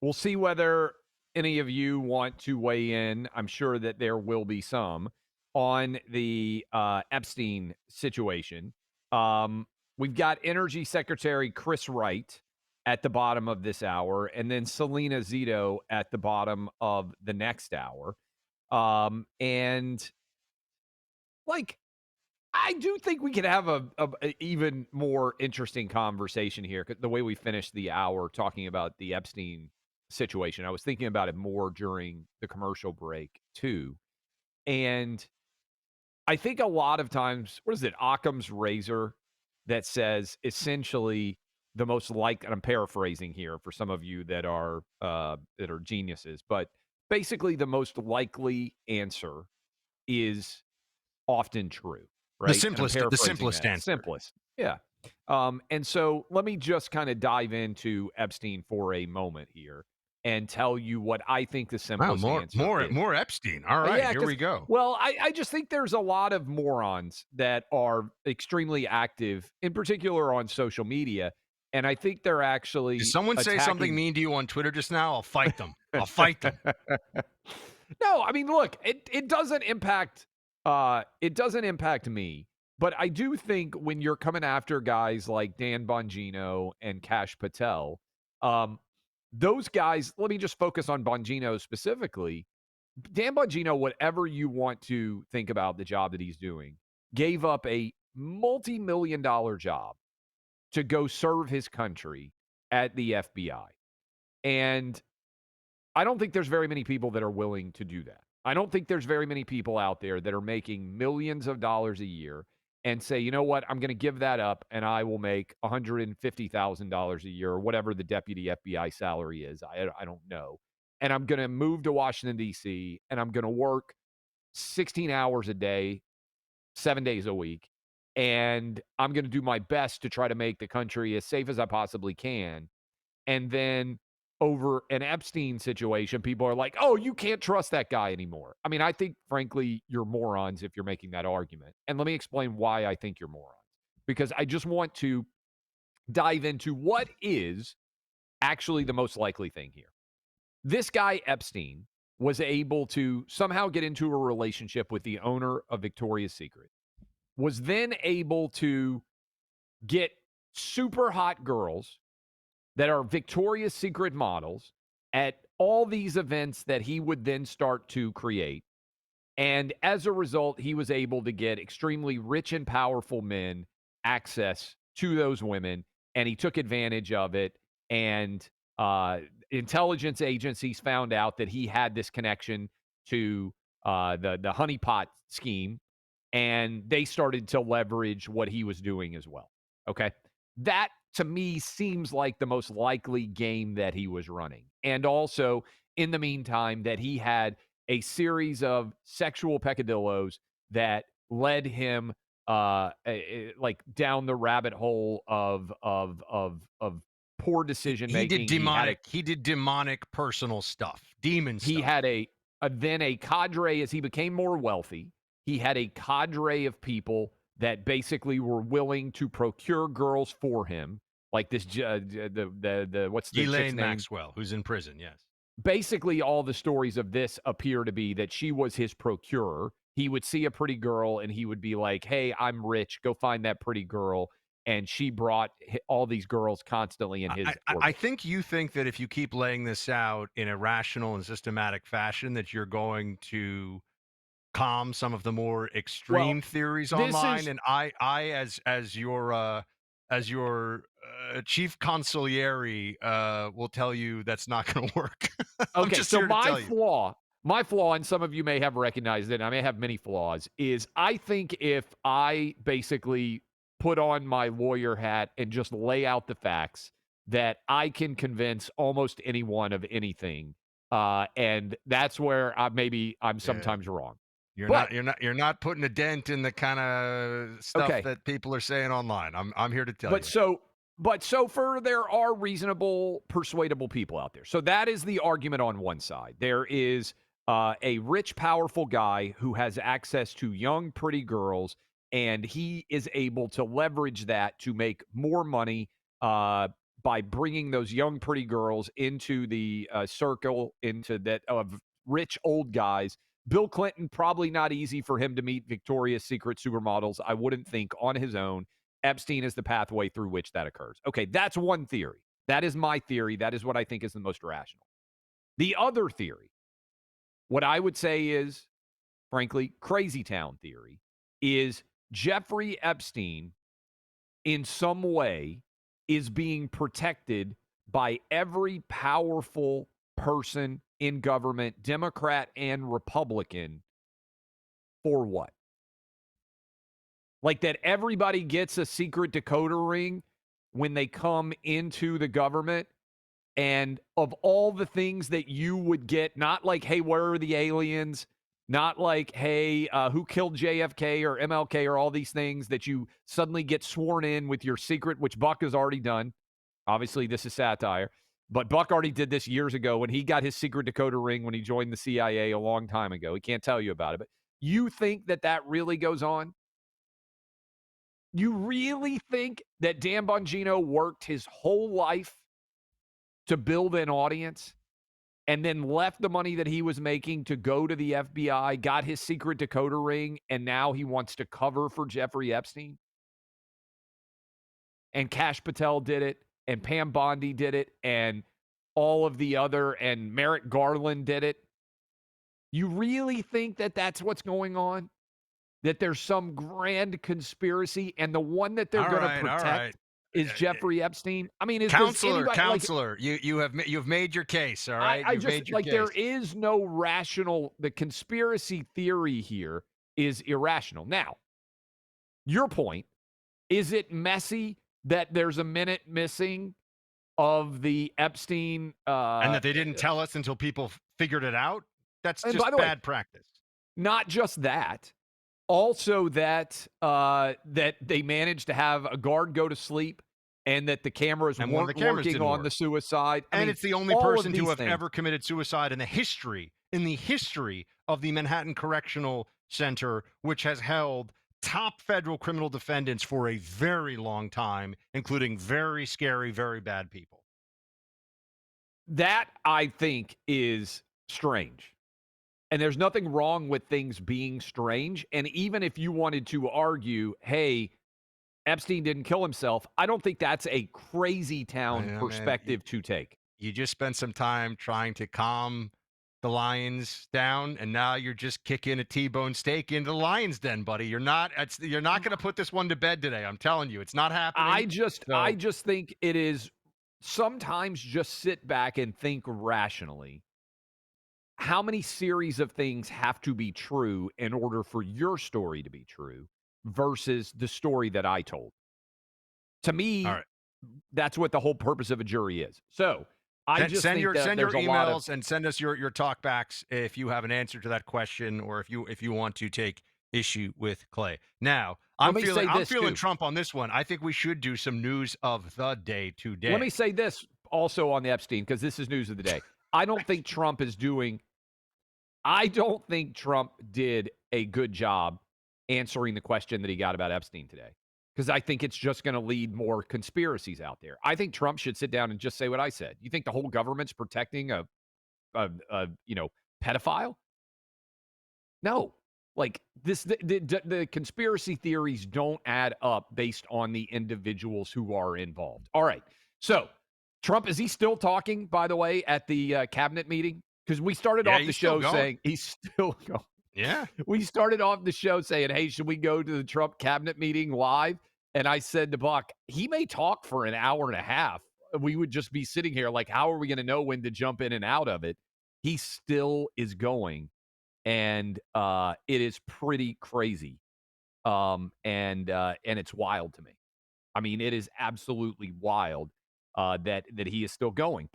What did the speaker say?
We'll see whether any of you want to weigh in. I'm sure that there will be some on the Epstein situation. We've got Energy Secretary Chris Wright at the bottom of this hour, and then Selena Zito at the bottom of the next hour. And like, I do think we could have a even more interesting conversation here. 'Cause the way we finished the hour talking about the Epstein situation, I was thinking about it more during the commercial break too. And I think a lot of times, what is it, Occam's razor that says essentially the most like, and I'm paraphrasing here for some of you that are geniuses, but basically the most likely answer is often true, The right? And I'm simplest, the paraphrasing simplest that. answer. Simplest. Yeah. And so let me just kind of dive into Epstein for a moment here and tell you what I think the Wow, simplest more, answer more, is. more Epstein. All right, Yeah, here because, we go. well, I just think there's a lot of morons that are extremely active, in particular on social media. And I think they're Did actually someone say something attacking. mean to you on Twitter just now? I'll fight them. I'll fight them. No, I mean, look, it doesn't impact me, but I do think when you're coming after guys like Dan Bongino and Cash Patel, um, those guys, let me just focus on Bongino specifically. Dan Bongino, whatever you want to think about the job that he's doing, gave up a multi-million dollar job to go serve his country at the FBI. And I don't think there's very many people that are willing to do that. I don't think there's very many people out there that are making millions of dollars a year and say, you know what, I'm going to give that up and I will make $150,000 a year or whatever the deputy FBI salary is. I don't know. And I'm going to move to Washington, D.C., and I'm going to work 16 hours a day, 7 days a week. And I'm going to do my best to try to make the country as safe as I possibly can. And then over an Epstein situation, people are like, "Oh, you can't trust that guy anymore." I mean, I think, frankly, you're morons if you're making that argument. And let me explain why I think you're morons. Because I just want to dive into what is actually the most likely thing here. This guy, Epstein, was able to somehow get into a relationship with the owner of Victoria's Secret, was then able to get super hot girls that are Victoria's Secret models at all these events that he would then start to create. And as a result, he was able to get extremely rich and powerful men access to those women, and he took advantage of it. And intelligence agencies found out that he had this connection to the honeypot scheme, and they started to leverage what he was doing as well. Okay. That to me seems like the most likely game that he was running. And also, in the meantime, that he had a series of sexual peccadillos that led him like down the rabbit hole of poor decision He did making. demonic. He did demonic personal stuff, demon He stuff. had then a cadre as he became more wealthy. He had a cadre of people that basically were willing to procure girls for him, like this the what's the chick's Ghislaine name? Maxwell, who's in prison. Yes. Basically, all the stories of this appear to be that she was his procurer. He would see a pretty girl and he would be like, "Hey, I'm rich. Go find that pretty girl." And she brought all these girls constantly in his I orbit. think you think that if you keep laying this out in a rational and systematic fashion, that you're going to calm some of the more Well, extreme theories this online. is And as your chief consigliere, will tell you that's not going to work. I'm okay. just So here to tell you. my flaw, and some of you may have recognized it, and I may have many flaws, is I think if I basically put on my lawyer hat and just lay out the facts, that I can convince almost anyone of anything. And that's where I'm Yeah. sometimes wrong. You're But not you're not you're not putting a dent in the kind of stuff okay. that people are saying online. I'm here to tell But you. so but so far there are reasonable, persuadable people out there. So that is the argument on one side. There is a rich, powerful guy who has access to young, pretty girls, and he is able to leverage that to make more money. by bringing those young, pretty girls into the circle, into that of rich old guys. Bill Clinton, probably not easy for him to meet Victoria's Secret supermodels, I wouldn't think, on his own. Epstein is the pathway through which that occurs. Okay, that's one theory. That is my theory. That is what I think is the most rational. The other theory, what I would say is, frankly, crazy town theory, is Jeffrey Epstein in some way is being protected by every powerful person in government, Democrat and Republican, for what? Like that everybody gets a secret decoder ring when they come into the government. And of all the things that you would get, not like, hey, where are the aliens? Not like, hey, who killed JFK or MLK or all these things that you suddenly get sworn in with your secret, which Buck has already done. Obviously, this is satire. But Buck already did this years ago when he got his secret decoder ring when he joined the CIA a long time ago. He can't tell you about it. But you think that that really goes on? You really think that Dan Bongino worked his whole life to build an audience and then left the money that he was making to go to the FBI, got his secret decoder ring, and now he wants to cover for Jeffrey Epstein? And Kash Patel did it, and Pam Bondi did it, and all of the other, and Merrick Garland did it. You really think that that's what's going on? That there's some grand conspiracy, and the one that they're All going to right, all right. protect is Jeffrey Epstein? I mean, does Counselor, anybody like? counselor, you've made your case, all right? I You've just made your like there case. is no rational. The conspiracy theory here is irrational. Now, your point, is it messy that there's a minute missing of the Epstein? And that they didn't tell us until people figured it out? That's And just by the way, bad practice. not just that, also that that they managed to have a guard go to sleep, and that the cameras And one of weren't the cameras working didn't on the work. suicide. I And mean, it's the only all of person to these have things. ever committed suicide in the history of the Manhattan Correctional Center, which has held top federal criminal defendants for a very long time, including very scary, very bad people. That I think is strange. And there's nothing wrong with things being strange. And even if you wanted to argue, hey, Epstein didn't kill himself, I don't think that's a crazy town Man, perspective to take. you just spent some time trying to calm the lions down, and now you're just kicking a T-bone steak into the lion's den, buddy. You're not going to put this one to bed today. I'm telling you, it's not happening. I So, just think it is sometimes just sit back and think rationally. How many series of things have to be true in order for your story to be true versus the story that I told? To all me, right. that's what the whole purpose of a jury is. So, I just think that Send your there's a lot of. emails and send us your talkbacks if you have an answer to that question, or if you want to take issue with Clay. Now, Let me say I'm this feeling too. Trump on this one. I think we should do some news of the day Let me today. say this also on the Epstein, because this is news of the day. I don't think Trump is doing, I don't think Trump did a good job answering the question that he got about Epstein today. Because I think it's just going to lead more conspiracies out there. I think Trump should sit down and just say what I said. You think the whole government's protecting a pedophile? No. Like this, the conspiracy theories don't add up based on the individuals who are involved. All right. So Trump, is he still talking, by the way, at the cabinet meeting? Because we started Yeah, off the he's still show going. saying he's still going. Yeah. We started off the show saying, hey, should we go to the Trump cabinet meeting live? And I said to Buck, he may talk for an hour and a half. We would just be sitting here like, how are we going to know when to jump in and out of it? He still is going, and it is pretty crazy, and it's wild to me. I mean, it is absolutely wild that he is still going.